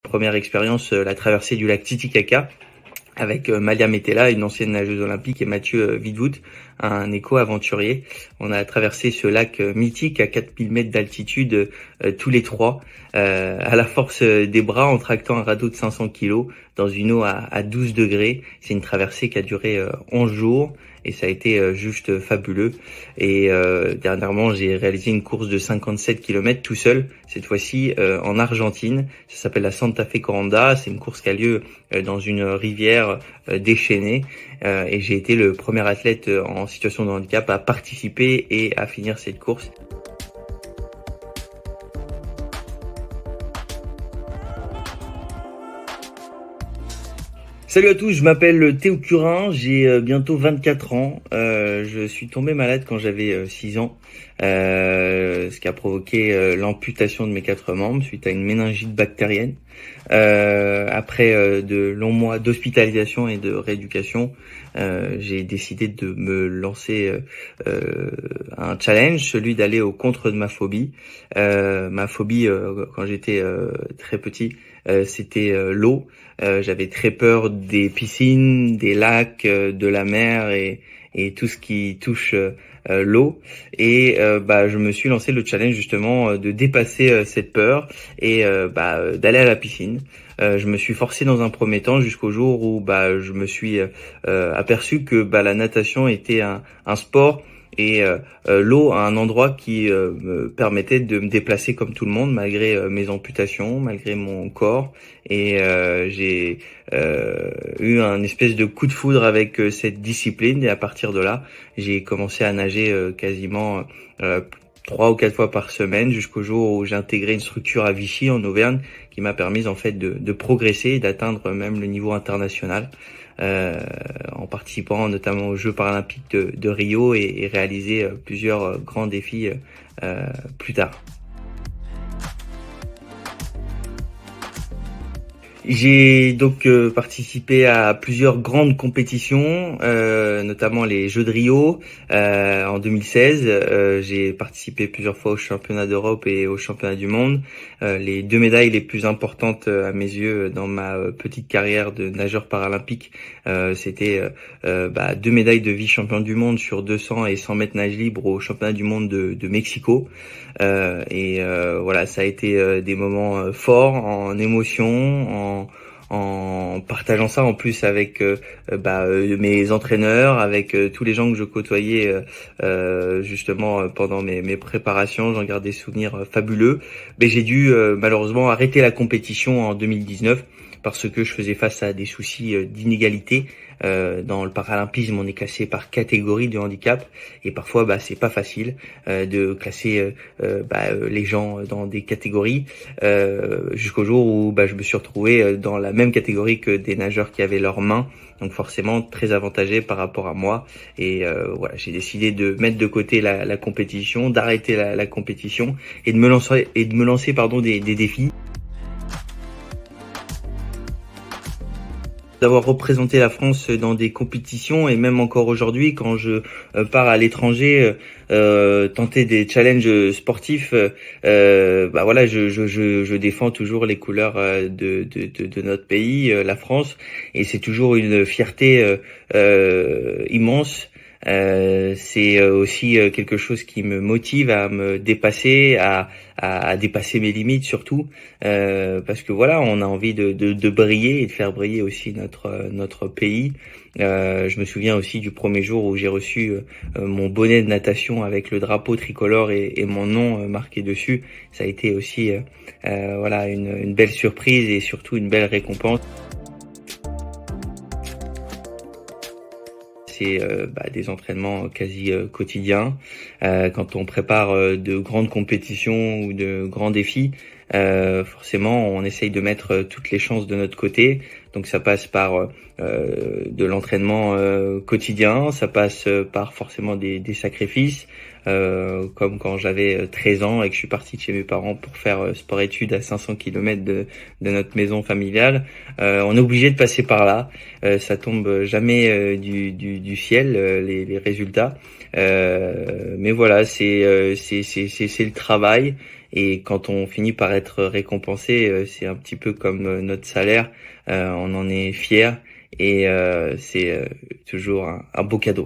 Première expérience, la traversée du lac Titicaca avec Malia Metella, une ancienne nageuse olympique, et Mathieu Vidvoet, un éco-aventurier. On a traversé ce lac mythique à 4000 mètres d'altitude tous les trois, à la force des bras, en tractant un radeau de 500 kilos dans une eau à 12 degrés. C'est une traversée qui a duré 11 jours. Et ça a été juste fabuleux. Et dernièrement, j'ai réalisé une course de 57 km tout seul, cette fois-ci en Argentine. Ça s'appelle la Santa Fe Coranda. C'est une course qui a lieu dans une rivière déchaînée. Et j'ai été le premier athlète en situation de handicap à participer et à finir cette course. Salut à tous, je m'appelle Théo Curin, j'ai bientôt 24 ans. Je suis tombé malade quand j'avais 6 ans, ce qui a provoqué l'amputation de mes 4 membres suite à une méningite bactérienne. Après de longs mois d'hospitalisation et de rééducation, j'ai décidé de me lancer un challenge, celui d'aller au contre de ma phobie. Ma phobie, quand j'étais très petit, c'était l'eau. J'avais très peur des piscines, des lacs, de la mer et tout ce qui touche l'eau. Et je me suis lancé le challenge justement de dépasser cette peur et d'aller à la piscine. Je me suis forcé dans un premier temps jusqu'au jour où je me suis aperçu que la natation était un sport et l'eau à un endroit qui me permettait de me déplacer comme tout le monde malgré mes amputations, malgré mon corps. Et j'ai eu un espèce de coup de foudre avec cette discipline, et à partir de là, j'ai commencé à nager quasiment 3 ou 4 fois par semaine jusqu'au jour où j'ai intégré une structure à Vichy en Auvergne qui m'a permis en fait de progresser et d'atteindre même le niveau international. En participant notamment aux Jeux paralympiques de Rio et réaliser plusieurs grands défis plus tard. J'ai donc participé à plusieurs grandes compétitions, notamment les Jeux de Rio en 2016. J'ai participé plusieurs fois aux championnats d'Europe et aux championnats du monde. Les 2 médailles les plus importantes à mes yeux dans ma petite carrière de nageur paralympique, c'était 2 médailles de vice-champion du monde sur 200 et 100 mètres nage libre au championnat du monde de Mexico. Voilà, ça a été des moments forts en émotion, en partageant ça en plus avec mes entraîneurs, avec tous les gens que je côtoyais justement pendant mes préparations. J'en garde des souvenirs fabuleux. Mais j'ai dû malheureusement arrêter la compétition en 2019 parce que je faisais face à des soucis d'inégalité. Dans le paralympisme, on est classé par catégorie de handicap et parfois c'est pas facile de classer les gens dans des catégories jusqu'au jour où je me suis retrouvé dans la même catégorie que des nageurs qui avaient leurs mains, donc forcément très avantagé par rapport à moi. Et voilà, j'ai décidé de mettre de côté la compétition, d'arrêter la compétition et de me lancer des défis. D'avoir représenté la France dans des compétitions et même encore aujourd'hui quand je pars à l'étranger tenter des challenges sportifs, je défends toujours les couleurs de notre pays, la France, et c'est toujours une fierté immense. C'est aussi quelque chose qui me motive à me dépasser, à dépasser mes limites surtout, parce que voilà, on a envie de briller et de faire briller aussi notre pays. Je me souviens aussi du premier jour où j'ai reçu mon bonnet de natation avec le drapeau tricolore et mon nom marqué dessus. Ça a été aussi une belle surprise et surtout une belle récompense. C'est des entraînements quasi quotidiens. Quand on prépare de grandes compétitions ou de grands défis, forcément on essaye de mettre toutes les chances de notre côté. Donc ça passe par de l'entraînement quotidien, ça passe par forcément des sacrifices, comme quand j'avais 13 ans et que je suis parti de chez mes parents pour faire sport-études à 500 km de notre maison familiale. On est obligé de passer par là. Ça tombe jamais du ciel, les résultats. Mais voilà, c'est le travail Et quand on finit par être récompensé, c'est un petit peu comme notre salaire. On en est fier et c'est toujours un beau cadeau.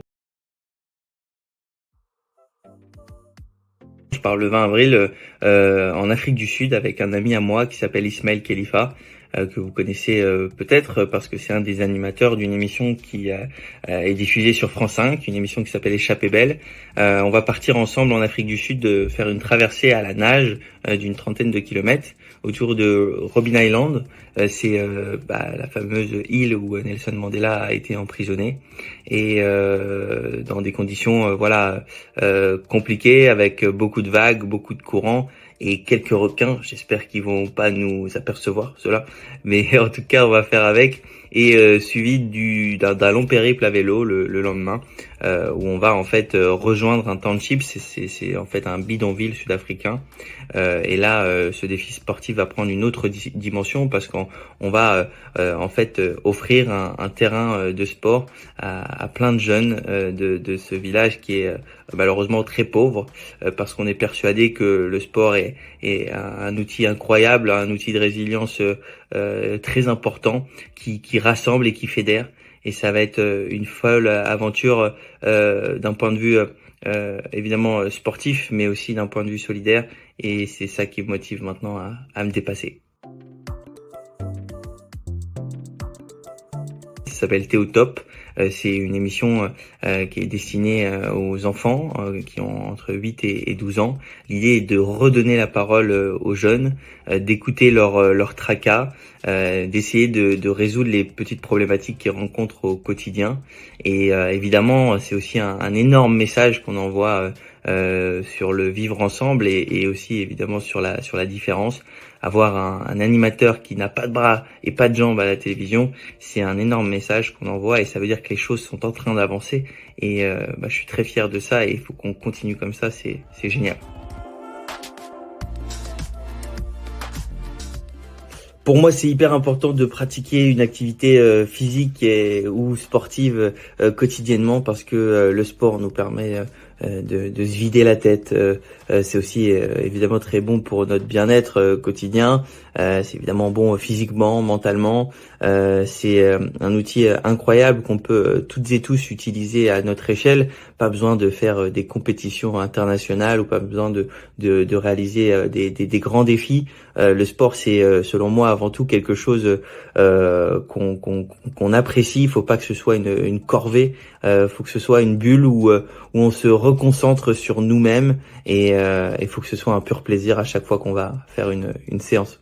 Je pars le 20 avril en Afrique du Sud avec un ami à moi qui s'appelle Ismaël Khalifa, que vous connaissez peut-être parce que c'est un des animateurs d'une émission qui est diffusée sur France 5, une émission qui s'appelle Échappée belle. On va partir ensemble en Afrique du Sud de faire une traversée à la nage d'une trentaine de kilomètres autour de Robben Island. C'est la fameuse île où Nelson Mandela a été emprisonné et dans des conditions compliquées avec beaucoup de vagues, beaucoup de courants et quelques requins. J'espère qu'ils vont pas nous apercevoir cela, mais en tout cas on va faire avec. Et suivi d'un long périple à vélo le lendemain où on va en fait rejoindre un township. C'est en fait un bidonville sud-africain et là ce défi sportif va prendre une autre dimension parce qu'on va en fait offrir un terrain de sport à plein de jeunes de ce village qui est malheureusement très pauvre parce qu'on est persuadé que le sport est un outil incroyable, un outil de résilience très important qui rassemble et qui fédère. Et ça va être une folle aventure d'un point de vue évidemment sportif, mais aussi d'un point de vue solidaire. Et c'est ça qui me motive maintenant à me dépasser. Ça s'appelle Théotop. C'est une émission qui est destinée aux enfants qui ont entre 8 et 12 ans. L'idée est de redonner la parole aux jeunes, d'écouter leur tracas, d'essayer de résoudre les petites problématiques qu'ils rencontrent au quotidien. Et évidemment, c'est aussi un énorme message qu'on envoie sur le vivre ensemble et aussi évidemment sur la différence. Avoir un animateur qui n'a pas de bras et pas de jambes à la télévision, c'est un énorme message qu'on envoie et ça veut dire que les choses sont en train d'avancer et je suis très fier de ça et il faut qu'on continue comme ça, c'est génial. Pour moi, c'est hyper important de pratiquer une activité physique ou sportive quotidiennement parce que le sport nous permet de se vider la tête. C'est aussi évidemment très bon pour notre bien-être quotidien. C'est évidemment bon physiquement, mentalement. C'est un outil incroyable qu'on peut toutes et tous utiliser à notre échelle. Pas besoin de faire des compétitions internationales ou pas besoin de réaliser des grands défis. Le sport, c'est selon moi avant tout quelque chose qu'on apprécie. Il faut pas que ce soit une corvée. Faut que ce soit une bulle où on se reconcentre sur nous-mêmes et il faut que ce soit un pur plaisir à chaque fois qu'on va faire une séance.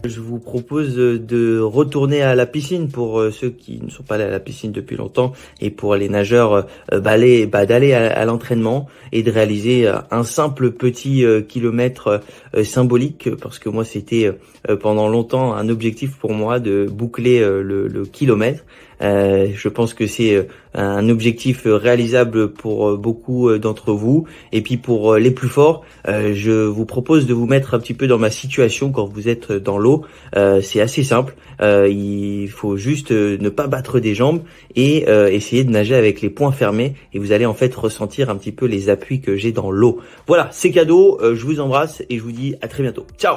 Je vous propose de retourner à la piscine pour ceux qui ne sont pas allés à la piscine depuis longtemps et pour les nageurs d'aller à l'entraînement et de réaliser un simple petit kilomètre symbolique parce que moi c'était pendant longtemps un objectif pour moi de boucler le kilomètre. Je pense que c'est un objectif réalisable pour beaucoup d'entre vous. Et puis pour les plus forts, je vous propose de vous mettre un petit peu dans ma situation quand vous êtes dans l'eau. C'est assez simple. Il faut juste ne pas battre des jambes et essayer de nager avec les poings fermés. Et vous allez en fait ressentir un petit peu les appuis que j'ai dans l'eau. Voilà, c'est cadeau. Je vous embrasse et je vous dis à très bientôt. Ciao!